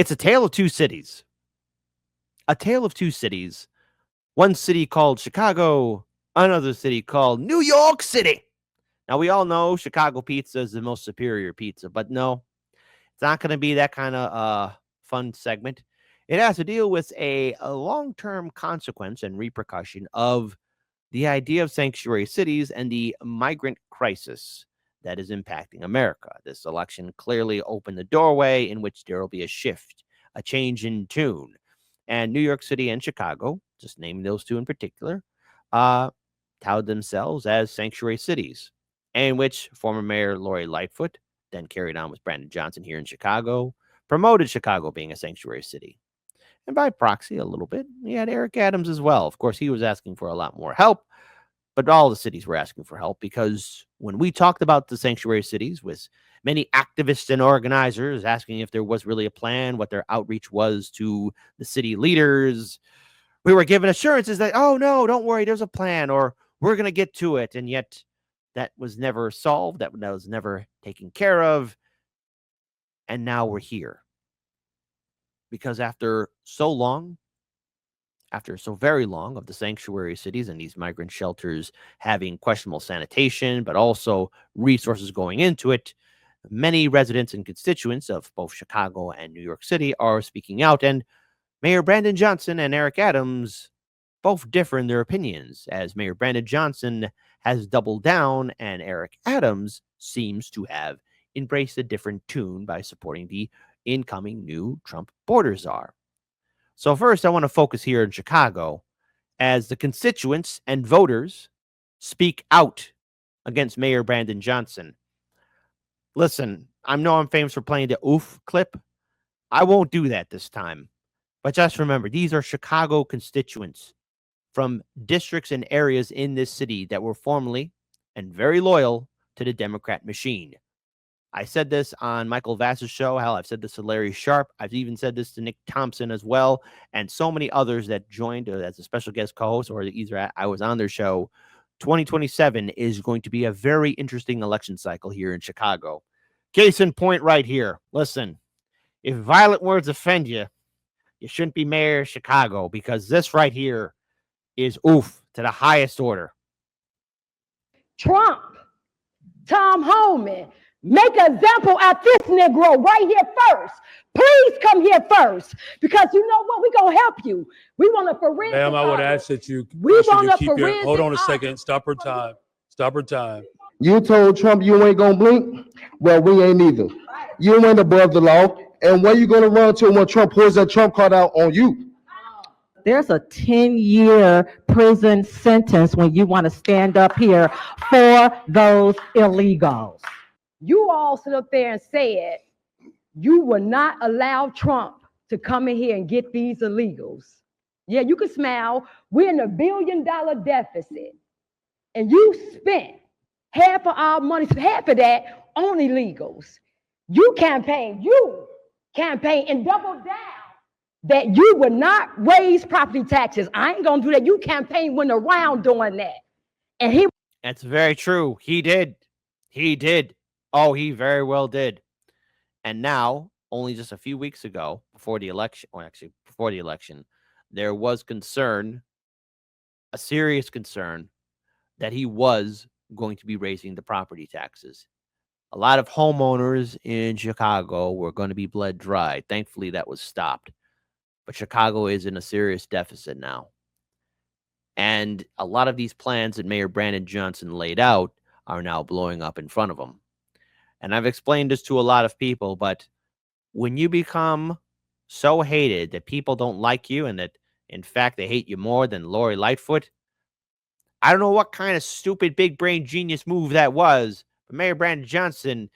It's a tale of two cities. A tale of two cities. One city called Chicago, another city called New York City. Now, we all know Chicago pizza is the most superior pizza, but no, it's not going to be that kind of fun segment. It has to deal with a long-term consequence and repercussion of the idea of sanctuary cities and the migrant crisis that is impacting America. This election clearly opened the doorway in which there will be a shift, a change in tune. And New York City and Chicago, just naming those two in particular, touted themselves as sanctuary cities, in which former Mayor Lori Lightfoot, then carried on with Brandon Johnson here in Chicago, promoted Chicago being a sanctuary city. And by proxy, a little bit, he had Eric Adams as well. Of course, he was asking for a lot more help, but all the cities were asking for help because when we talked about the sanctuary cities with many activists and organizers asking if there was really a plan, what their outreach was to the city leaders, we were given assurances that, oh, no, don't worry, there's a plan, or we're going to get to it. And yet that was never solved. That was never taken care of. And now we're here. Because after so very long of the sanctuary cities and these migrant shelters having questionable sanitation, but also resources going into it, many residents and constituents of both Chicago and New York City are speaking out, and Mayor Brandon Johnson and Eric Adams both differ in their opinions, as Mayor Brandon Johnson has doubled down and Eric Adams seems to have embraced a different tune by supporting the incoming new Trump border czar. So first, I want to focus here in Chicago as the constituents and voters speak out against Mayor Brandon Johnson. Listen, I know I'm famous for playing the oof clip. I won't do that this time. But just remember, these are Chicago constituents from districts and areas in this city that were formerly and very loyal to the Democrat machine. I said this on Michael Vass's show. Hell, I've said this to Larry Sharp. I've even said this to Nick Thompson as well, and so many others that joined as a special guest co-host, or either I was on their show. 2027 is going to be a very interesting election cycle here in Chicago. Case in point right here. Listen, if violent words offend you, you shouldn't be mayor of Chicago, because this right here is oof to the highest order. Trump, Tom Homan, make an example out this Negro right here first. Please come here first, because you know what? We're going to help you. We want a forensic Ma'am, I would ask that you keep your, hold on a second. Stop her time. Stop her time. You told Trump you ain't going to blink? Well, we ain't either. You ain't above the law. And where you going to run to when Trump pulls that Trump card out on you? There's a 10-year prison sentence when you want to stand up here for those illegals. You all sit up there and said you will not allow Trump to come in here and get these illegals. Yeah, you can smile. We're in $1 billion deficit. And you spent half of our money, half of that on illegals. You campaign and double down that you would not raise property taxes. I ain't gonna do that. You campaign went around doing that. And That's very true. He did. Oh, he very well did. And now, only just a few weeks ago, before the election, there was concern, a serious concern, that he was going to be raising the property taxes. A lot of homeowners in Chicago were going to be bled dry. Thankfully, that was stopped. But Chicago is in a serious deficit now. And a lot of these plans that Mayor Brandon Johnson laid out are now blowing up in front of him. And I've explained this to a lot of people, but when you become so hated that people don't like you and that, in fact, they hate you more than Lori Lightfoot, I don't know what kind of stupid big brain genius move that was, but Mayor Brandon Johnson,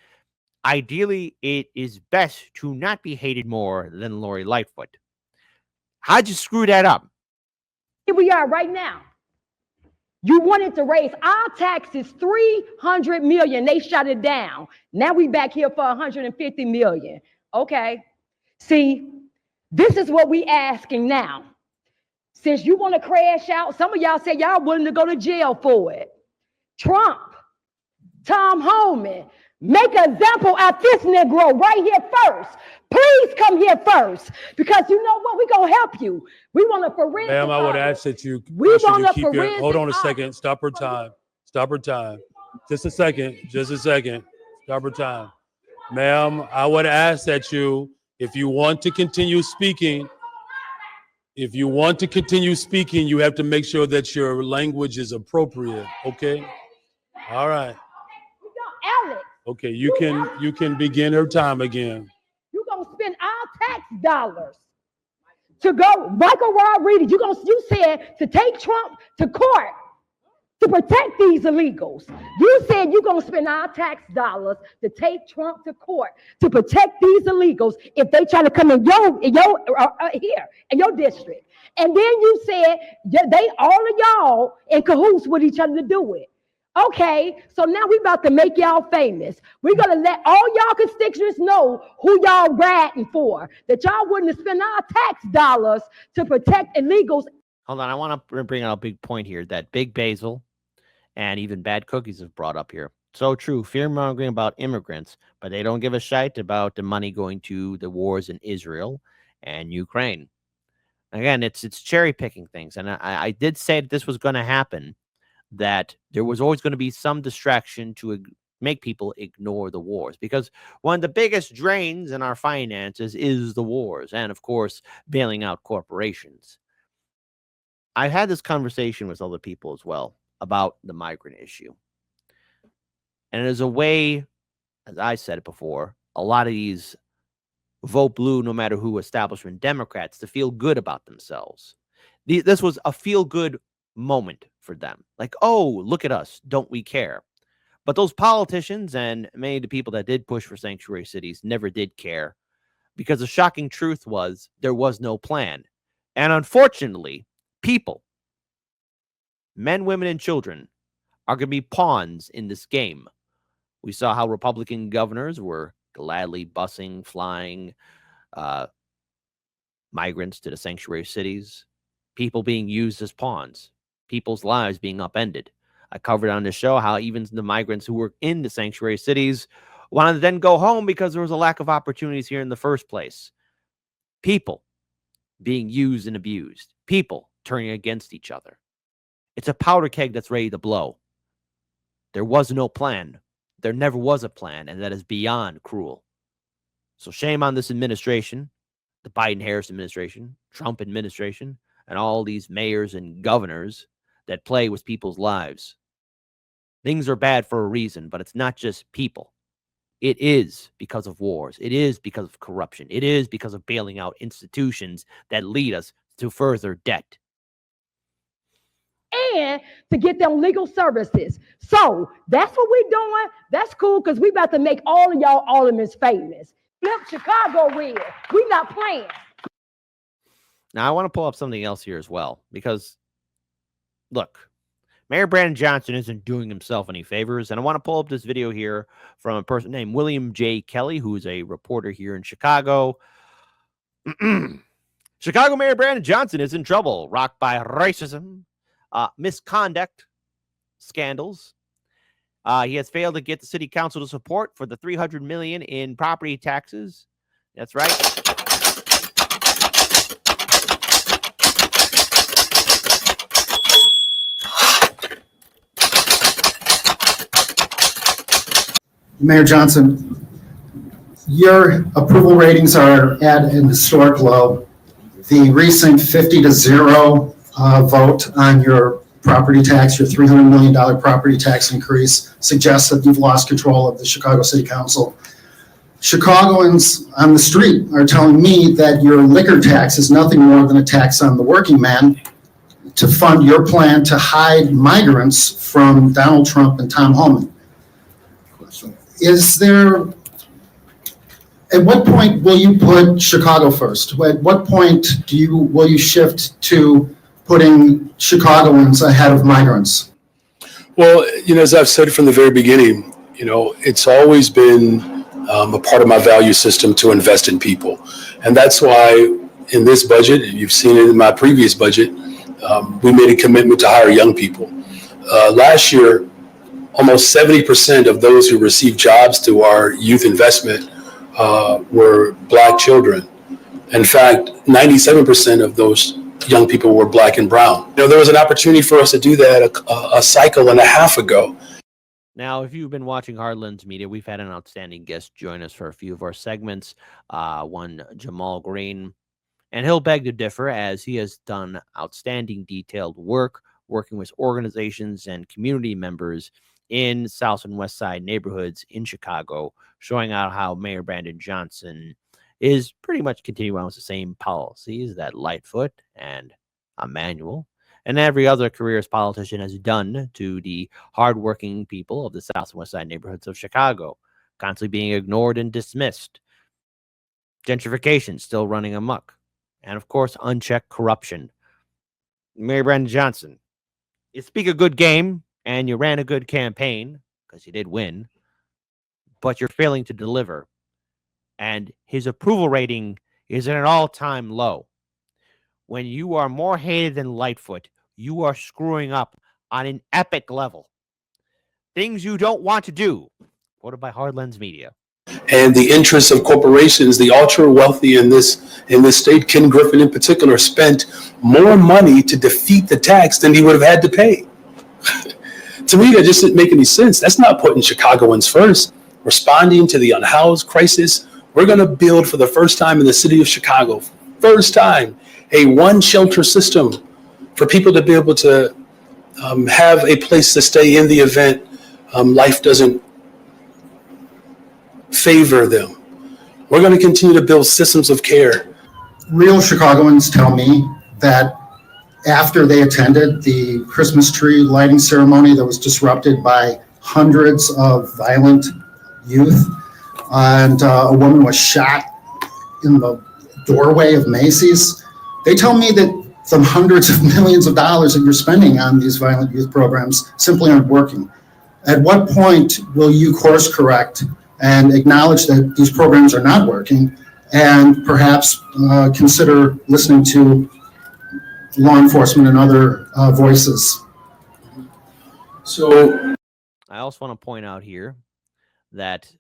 ideally, it is best to not be hated more than Lori Lightfoot. How'd you screw that up? here we are right now. You wanted to raise our taxes $300 million. They shut it down. Now we back here for $150 million. Okay. See, this is what we asking now. Since you want to crash out, some of y'all say y'all willing to go to jail for it. Trump, Tom Homan, Make an example out this Negro right here first. Please come here first, because you know what? We're going to help you. We want a forensic Ma'am, I would audit. ask that you, We want a keep your, hold on a forensic second. audit. Stop her time. Stop her time. Just a second. Just a second. Stop her time. Ma'am, I would ask that you, if you want to continue speaking, you have to make sure that your language is appropriate. Okay? All right. Alex, Okay, you can begin her time again. you're going to spend our tax dollars to go. Michael Rodriguez, you said to take Trump to court to protect these illegals. You said you're going to spend our tax dollars to take Trump to court to protect these illegals if they try to come in your here in your district. And then you said they all of y'all in cahoots with each other to do it. Okay, so now we about to make y'all famous. We're gonna let all y'all constituents know who y'all ratting for, that y'all wouldn't spend our tax dollars to protect illegals. Hold on, I want to bring out a big point here that Big Basil and even Bad Cookies have brought up here. So true, fear-mongering about immigrants, but they don't give a shite about the money going to the wars in Israel and Ukraine. Again, it's cherry-picking things, and I did say that this was going to happen, that there was always going to be some distraction to make people ignore the wars, because one of the biggest drains in our finances is the wars and, of course, bailing out corporations. I've had this conversation with other people as well about the migrant issue. And as a way, as I said it before, a lot of these vote blue no matter who establishment Democrats to feel good about themselves. This was a feel-good moment for them. Like, oh, look at us. Don't we care? But those politicians and many of the people that did push for sanctuary cities never did care, because the shocking truth was there was no plan. And unfortunately, people, men, women, and children, are going to be pawns in this game. We saw how Republican governors were gladly busing, flying migrants to the sanctuary cities, people being used as pawns, people's lives being upended. I covered on the show how even the migrants who were in the sanctuary cities wanted to then go home because there was a lack of opportunities here in the first place. People being used and abused, people turning against each other. It's a powder keg that's ready to blow. There was no plan. There never was a plan, and that is beyond cruel. So shame on this administration, the Biden-Harris administration, Trump administration, and all these mayors and governors that play with people's lives. Things are bad for a reason, but it's not just people. It is because of wars. It is because of corruption. It is because of bailing out institutions that lead us to further debt. And to get them legal services. So that's what we're doing. That's cool, because we about to make all of y'all aldermen famous. Flip Chicago red. We not playing. Now, I want to pull up something else here as well, because, look, Mayor Brandon Johnson isn't doing himself any favors, and I want to pull up this video here from a person named William J. Kelly, who is a reporter here in Chicago. Chicago Mayor Brandon Johnson is in trouble, rocked by racism, misconduct, scandals. He has failed to get the city council to support for the $300 million in property taxes. That's right. Mayor Johnson, your approval ratings are at an historic low. The recent 50-0 vote on your property tax, your $300 million property tax increase, suggests that you've lost control of the Chicago City Council. Chicagoans on the street are telling me that your liquor tax is nothing more than a tax on the working man to fund your plan to hide migrants from Donald Trump and Tom Homan. Is there, at what point will you put Chicago first? At what point will you shift to putting Chicagoans ahead of migrants? Well, as I've said from the very beginning, it's always been a part of my value system to invest in people. And that's why in this budget, and you've seen it in my previous budget, we made a commitment to hire young people. Last year, almost 70% of those who received jobs through our youth investment were Black children. In fact, 97% of those young people were Black and brown. There was an opportunity for us to do that a cycle and a half ago. Now, if you've been watching Heartlands Media, we've had an outstanding guest join us for a few of our segments. One, Jamal Green, and he'll beg to differ as he has done outstanding detailed work working with organizations and community members in South and West Side neighborhoods in Chicago, showing out how Mayor Brandon Johnson is pretty much continuing on with the same policies that Lightfoot and Emanuel and every other careerist politician has done to the hardworking people of the South and West Side neighborhoods of Chicago, constantly being ignored and dismissed. Gentrification still running amok. And of course, unchecked corruption. Mayor Brandon Johnson, you speak a good game and you ran a good campaign because you did win, but you're failing to deliver. And his approval rating is at an all-time low. When you are more hated than Lightfoot, you are screwing up on an epic level. Things you don't want to do. Quoted by Heartlands Media. And the interests of corporations, the ultra wealthy in this state, Ken Griffin in particular, spent more money to defeat the tax than he would have had to pay. To me, that just didn't make any sense. That's not putting Chicagoans first. Responding to the unhoused crisis, we're going to build for the first time in the city of Chicago, first time, a one shelter system for people to be able to have a place to stay in the event life doesn't favor them. We're going to continue to build systems of care. Real Chicagoans tell me that after they attended the Christmas tree lighting ceremony that was disrupted by hundreds of violent youth, and a woman was shot in the doorway of Macy's, they tell me that the hundreds of millions of dollars that you're spending on these violent youth programs simply aren't working. At what point will you course correct and acknowledge that these programs are not working, and perhaps consider listening to law enforcement and other voices? So I also want to point out here that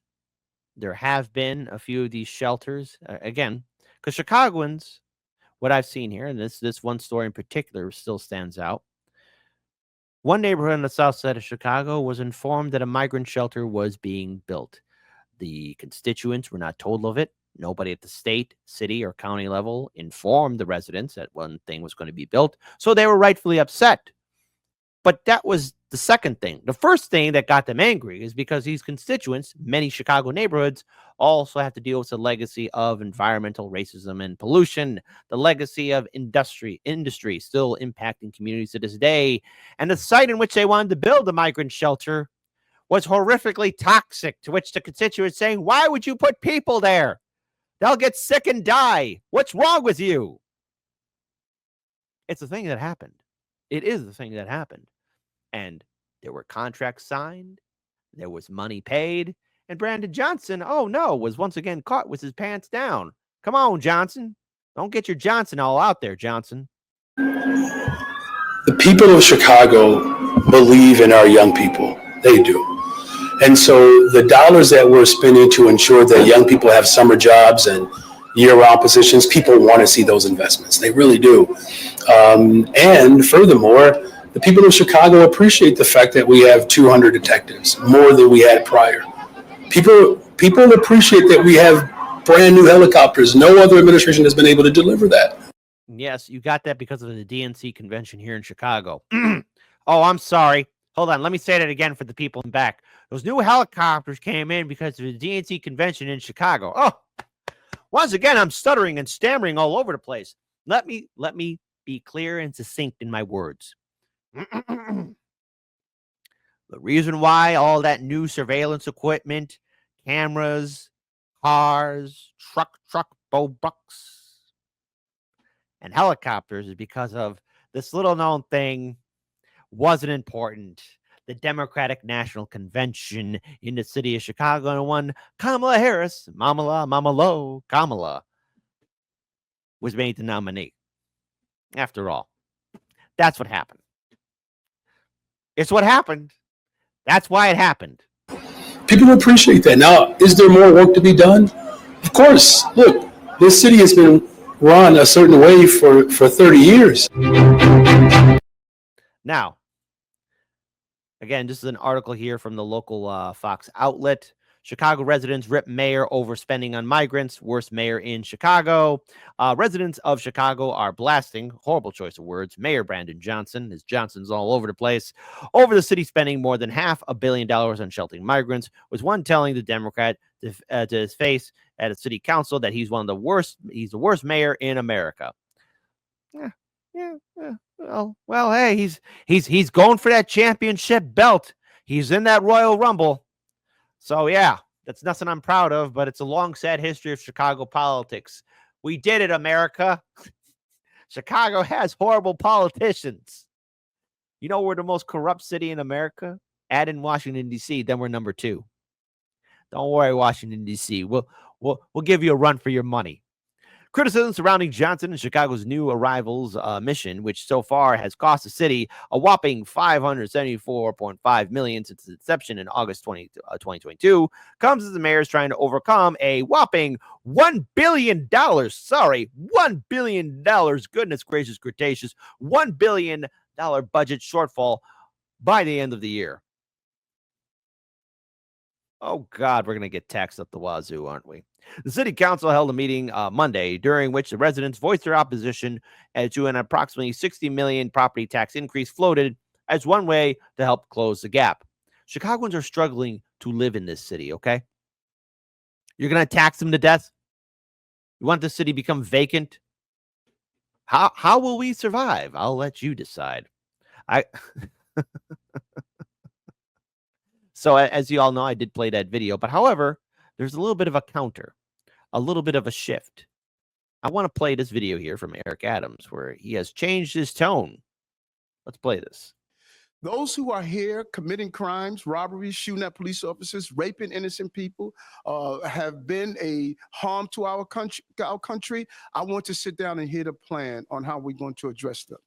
there have been a few of these shelters, again, because Chicagoans, what I've seen here, and this one story in particular still stands out. One neighborhood on the south side of Chicago was informed that a migrant shelter was being built. The constituents were not told of it. Nobody at the state, city, or county level informed the residents that one thing was going to be built, so they were rightfully upset. But that was the second thing. The first thing that got them angry is because these constituents, many Chicago neighborhoods, also have to deal with the legacy of environmental racism and pollution, the legacy of industry still impacting communities to this day. And the site in which they wanted to build the migrant shelter was horrifically toxic, to which the constituents saying, why would you put people there? They'll get sick and die. What's wrong with you? It's a thing that happened. It is the thing that happened. And there were contracts signed. There was money paid. And Brandon Johnson, oh no, was once again caught with his pants down. Come on, Johnson. Don't get your Johnson all out there, Johnson. the people of Chicago believe in our young people. They do. And so the dollars that we're spending to ensure that young people have summer jobs and year-round positions, people want to see those investments. They really do. And furthermore, the people of Chicago appreciate the fact that we have 200 detectives, more than we had prior. People appreciate that we have brand new helicopters. No other administration has been able to deliver that. Yes, you got that because of the DNC convention here in Chicago. Oh, I'm sorry. Hold on. Let me say that again for the people in back. Those new helicopters came in because of the DNC convention in Chicago. Oh, once again, I'm stuttering and stammering all over the place. Let me be clear and succinct in my words. The reason why all that new surveillance equipment, cameras, cars, truck, bow bucks, and helicopters is because of this little known thing wasn't important. The Democratic National Convention in the city of Chicago, and one Kamala Harris, Kamala, was made the nominee. After all, that's what happened. It's what happened. That's why it happened. People appreciate that. Now, is there more work to be done? Of course. Look, this city has been run a certain way for 30 years. Now, again, this is an article here from the local Fox outlet. Chicago residents rip mayor over spending on migrants. Worst mayor in Chicago. Residents of Chicago are blasting, horrible choice of words, Mayor Brandon Johnson, his Johnson's all over the place, over the city spending more than $500 million on sheltering migrants, with one telling the Democrat to his face at a city council that he's the worst mayor in America. Yeah. Well, hey, he's going for that championship belt. He's in that Royal Rumble. So, yeah, that's nothing I'm proud of, but it's a long, sad history of Chicago politics. We did it, America. Chicago has horrible politicians. You know, we're the most corrupt city in America? Add in Washington, D.C., then we're number 2. Don't worry, Washington, D.C. We'll give you a run for your money. Criticism surrounding Johnson and Chicago's new arrivals mission, which so far has cost the city a whopping $574.5 million since its inception in August 2022, comes as the mayor is trying to overcome a whopping $1 billion. Sorry, $1 billion. Goodness gracious, cretaceous. $1 billion budget shortfall by the end of the year. Oh, God, we're going to get taxed up the wazoo, aren't we? The city council held a meeting Monday during which the residents voiced their opposition to an approximately $60 million property tax increase floated as one way to help close the gap. Chicagoans are struggling to live in this city, okay? You're going to tax them to death? You want the city to become vacant? How will we survive? I'll let you decide. So as you all know, I did play that video, but however, there's a little bit of a counter, a little bit of a shift. I want to play this video here from Eric Adams where he has changed his tone. Let's play this. Those who are here committing crimes, robberies, shooting at police officers, raping innocent people, have been a harm to our country. I want to sit down and hear the plan on how we're going to address them.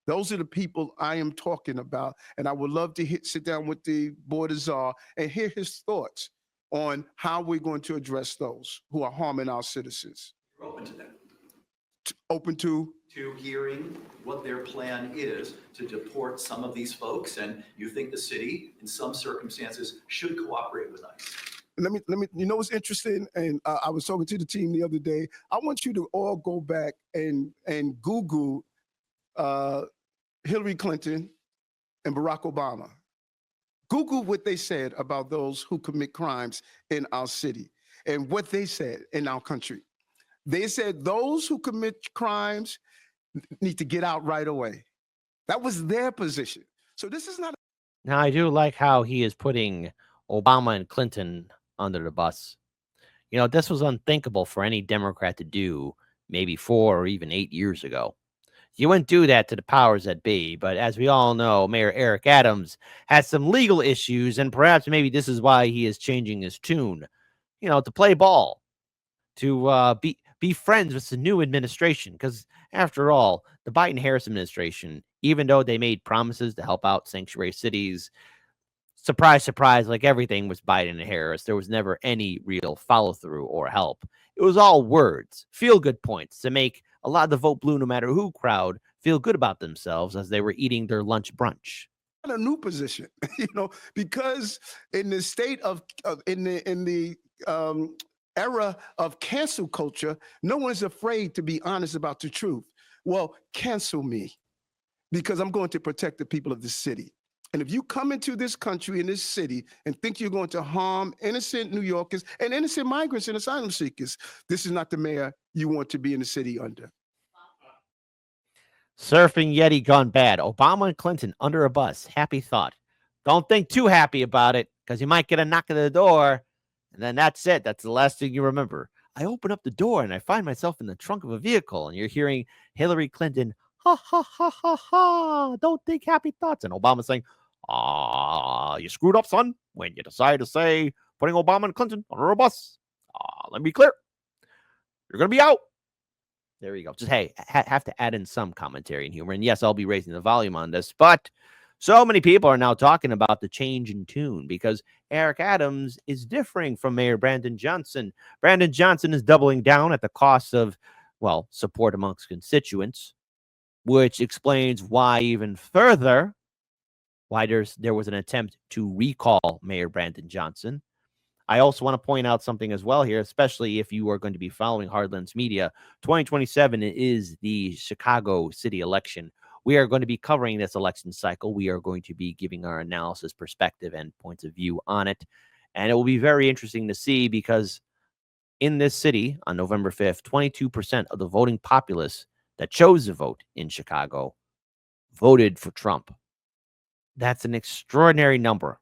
Those are the people I am talking about, and I would love to sit down with the Board of Czar and hear his thoughts on how we're going to address those who are harming our citizens. You're open to that? Open to hearing what their plan is to deport some of these folks, and you think the city, in some circumstances, should cooperate with ICE. Let me, you know what's interesting? And I was talking to the team the other day. I want you to all go back and Google Hillary Clinton and Barack Obama. Google what they said about those who commit crimes in our city and what they said in our country. They said those who commit crimes need to get out right away. That was their position. So this is not. Now, I do like how he is putting Obama and Clinton under the bus. You know, this was unthinkable for any Democrat to do maybe 4 or even 8 years ago. You wouldn't do that to the powers that be, but as we all know, Mayor Eric Adams has some legal issues, and perhaps maybe this is why he is changing his tune, you know, to play ball, to be friends with the new administration, because after all, the Biden-Harris administration, even though they made promises to help out sanctuary cities, surprise, surprise, like everything was Biden and Harris, there was never any real follow-through or help. It was all words, feel-good points to make a lot of the vote blue no matter who crowd feel good about themselves as they were eating their lunch brunch. A new position, you know, because in the state of in the era of cancel culture, no one's afraid to be honest about the truth. Well, cancel me because I'm going to protect the people of the city. And if you come into this country, in this city, and think you're going to harm innocent New Yorkers and innocent migrants and asylum seekers, this is not the mayor you want to be in the city under. Surfing Yeti gone bad. Obama and Clinton under a bus. Happy thought. Don't think too happy about it because you might get a knock at the door. And then that's it. That's the last thing you remember. I open up the door and I find myself in the trunk of a vehicle and you're hearing Hillary Clinton, ha, ha, ha, ha, ha. Don't think happy thoughts. And Obama saying, you screwed up, son, when you decide to say putting Obama and Clinton under a bus. Let me be clear. You're going to be out. There you go. Just, hey, have to add in some commentary and humor. And yes, I'll be raising the volume on this, but So many people are now talking about the change in tune because Eric Adams is differing from Mayor Brandon Johnson. Brandon Johnson is doubling down at the cost of, well, support amongst constituents, which explains why even further, why there was an attempt to recall Mayor Brandon Johnson. I also want to point out something as well here, especially if you are going to be following Hardlands Media. 2027 is the Chicago city election. We are going to be covering this election cycle. We are going to be giving our analysis, perspective, and points of view on it. And it will be very interesting to see because in this city on November 5th, 22% of the voting populace that chose to vote in Chicago voted for Trump. That's an extraordinary number.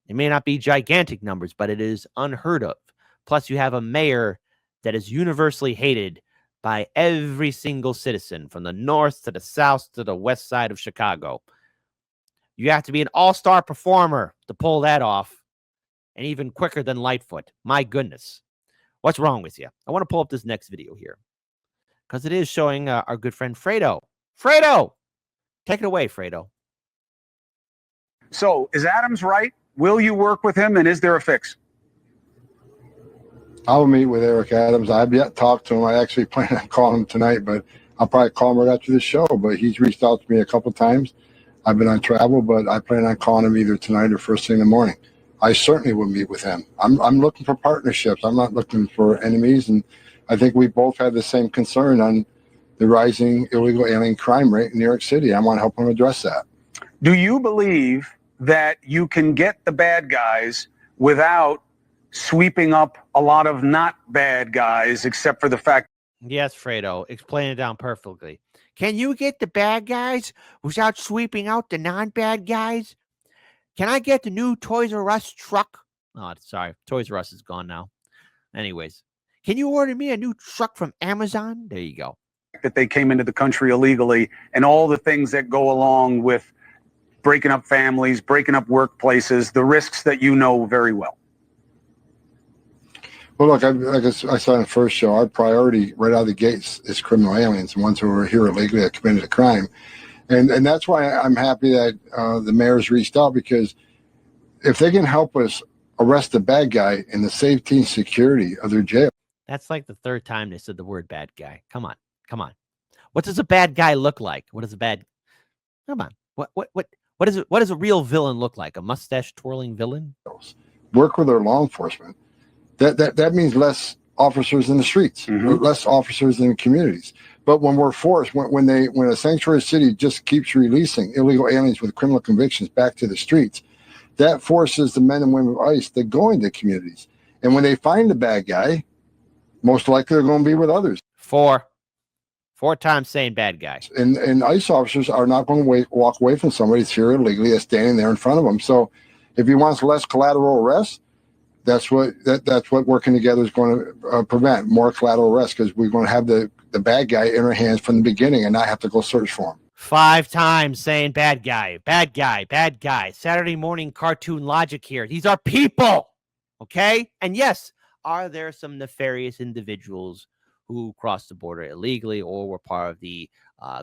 It may not be gigantic numbers, but it is unheard of. Plus, you have a mayor that is universally hated by every single citizen from the north to the south to the west side of Chicago. You have to be an all-star performer to pull that off, and even quicker than Lightfoot. My goodness. What's wrong with you? I want to pull up this next video here because it is showing our good friend Fredo. Fredo! Take it away, Fredo. So, is Adams right? Will you work with him, and is there a fix? I will meet with Eric Adams. I've yet talked to him. I actually plan on calling him tonight, but I'll probably call him right after the show. But he's reached out to me a couple times. I've been on travel, but I plan on calling him either tonight or first thing in the morning. I certainly will meet with him. I'm looking for partnerships. I'm not looking for enemies. And I think we both have the same concern on the rising illegal alien crime rate in New York City. I want to help him address that. Do you believe that you can get the bad guys without sweeping up a lot of not bad guys, except for the fact? Yes, Fredo, explain it down perfectly. Can you get the bad guys without sweeping out the non-bad guys? Can I get the new Toys R Us truck? Oh, sorry, Toys R Us is gone now. Anyways, can you order me a new truck from Amazon? There you go. That they came into the country illegally and all the things that go along with breaking up families, breaking up workplaces, the risks that you know very well. Well, look, like I said in the first show, our priority right out of the gates is criminal aliens, the ones who are here illegally that committed a crime. And that's why I'm happy that the mayor's reached out, because if they can help us arrest the bad guy and the safety and security of their jail. That's like the third time they said the word bad guy. Come on. What does a bad guy look like? Come on. What does a real villain look like? A mustache twirling villain? Work with our law enforcement. That means less officers in the streets, less officers in the communities. But when we're forced, when a sanctuary city just keeps releasing illegal aliens with criminal convictions back to the streets, that forces the men and women of ICE to go into communities. And when they find the bad guy, most likely they're going to be with others. Four times saying bad guy. And ICE officers are not going to walk away from somebody that's here illegally, that's standing there in front of them. So if he wants less collateral arrests, that's what working together is going to prevent more collateral arrests, because we're going to have the bad guy in our hands from the beginning and not have to go search for him. 5 times saying bad guy, bad guy, bad guy. Saturday morning cartoon logic here. These are people, okay? And yes, are there some nefarious individuals who crossed the border illegally or were part of the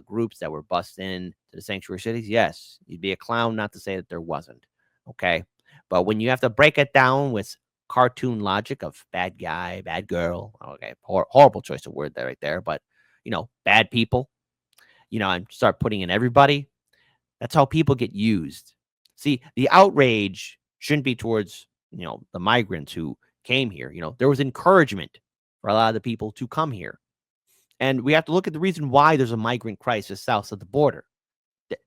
groups that were bussed in to the sanctuary cities? Yes, you'd be a clown not to say that there wasn't, okay? But when you have to break it down with cartoon logic of bad guy, bad girl, okay, horrible choice of word there right there, but, bad people, and start putting in everybody, that's how people get used. See, the outrage shouldn't be towards, the migrants who came here. There was encouragement for a lot of the people to come here. And we have to look at the reason why there's a migrant crisis south of the border.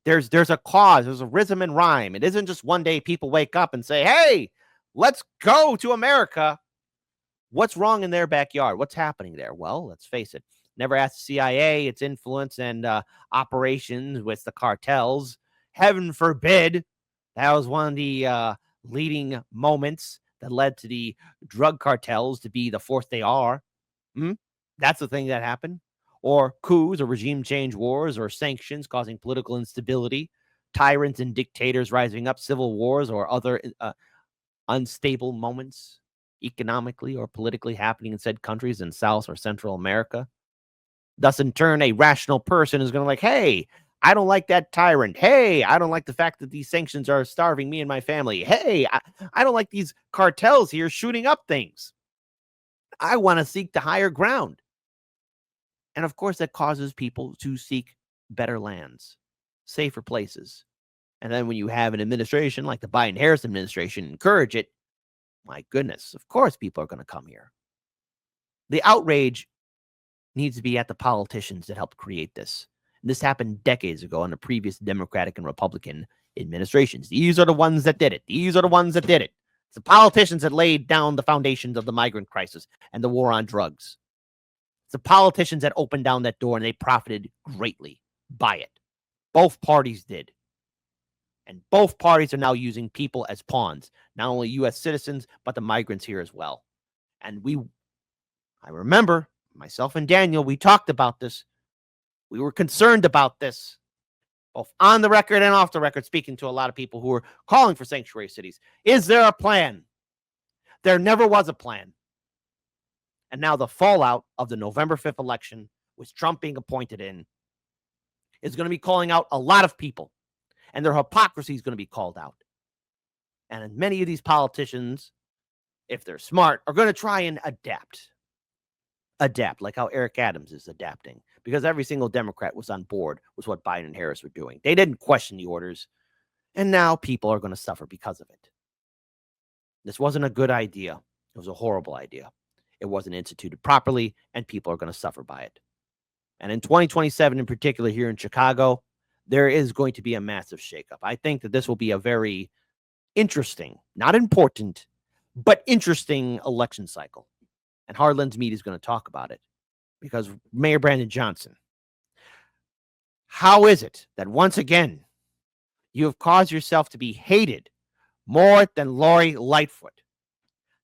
There's a cause, there's a rhythm and rhyme. It isn't just one day people wake up and say, hey, let's go to America. What's wrong in their backyard? What's happening there? Well, let's face it. Never asked the CIA its influence and operations with the cartels. Heaven forbid. That was one of the leading moments that led to the drug cartels to be the force they are. That's the thing that happened. Or coups or regime change wars or sanctions causing political instability, tyrants and dictators rising up, civil wars or other unstable moments economically or politically happening in said countries in South or Central America. Thus, in turn, a rational person is going to hey, I don't like that tyrant. Hey, I don't like the fact that these sanctions are starving me and my family. Hey, I don't like these cartels here shooting up things. I want to seek the higher ground. And of course, that causes people to seek better lands, safer places. And then when you have an administration like the Biden-Harris administration encourage it, my goodness, of course people are going to come here. The outrage needs to be at the politicians that helped create this. And this happened decades ago under previous Democratic and Republican administrations. These are the ones that did it. These are the ones that did it. It's the politicians that laid down the foundations of the migrant crisis and the war on drugs. It's the politicians that opened down that door, and they profited greatly by it. Both parties did. And both parties are now using people as pawns, not only U.S. citizens, but the migrants here as well. And I remember, myself and Daniel, we talked about this. We were concerned about this, both on the record and off the record, speaking to a lot of people who were calling for sanctuary cities. Is there a plan? There never was a plan. And now the fallout of the November 5th election, with Trump being appointed in, is going to be calling out a lot of people. And their hypocrisy is going to be called out. And many of these politicians, if they're smart, are going to try and adapt. Adapt, like how Eric Adams is adapting. Because every single Democrat was on board with what Biden and Harris were doing. They didn't question the orders. And now people are going to suffer because of it. This wasn't a good idea. It was a horrible idea. It wasn't instituted properly, and people are going to suffer by it. And in 2027, in particular, here in Chicago, there is going to be a massive shakeup. I think that this will be a very interesting, not important, but interesting election cycle. And Hardlands Media is going to talk about it. Because Mayor Brandon Johnson, how is it that once again, you have caused yourself to be hated more than Lori Lightfoot?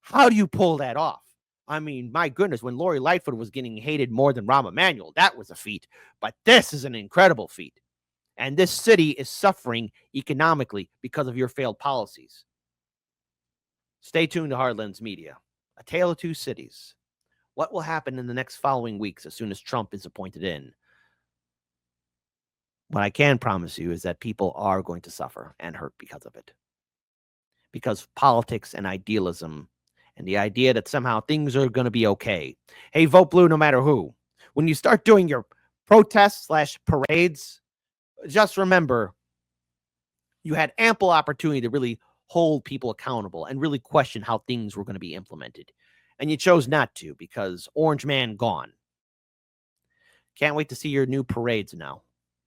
How do you pull that off? I mean, my goodness, when Lori Lightfoot was getting hated more than Rahm Emanuel, that was a feat. But this is an incredible feat. And this city is suffering economically because of your failed policies. Stay tuned to Hardlands Media. A tale of two cities. What will happen in the next following weeks as soon as Trump is appointed in? What I can promise you is that people are going to suffer and hurt because of it. Because politics and idealism and the idea that somehow things are going to be okay. Hey, vote blue no matter who. When you start doing your protests/parades, just remember you had ample opportunity to really hold people accountable and really question how things were going to be implemented. And you chose not to because Orange Man gone. Can't wait to see your new parades now.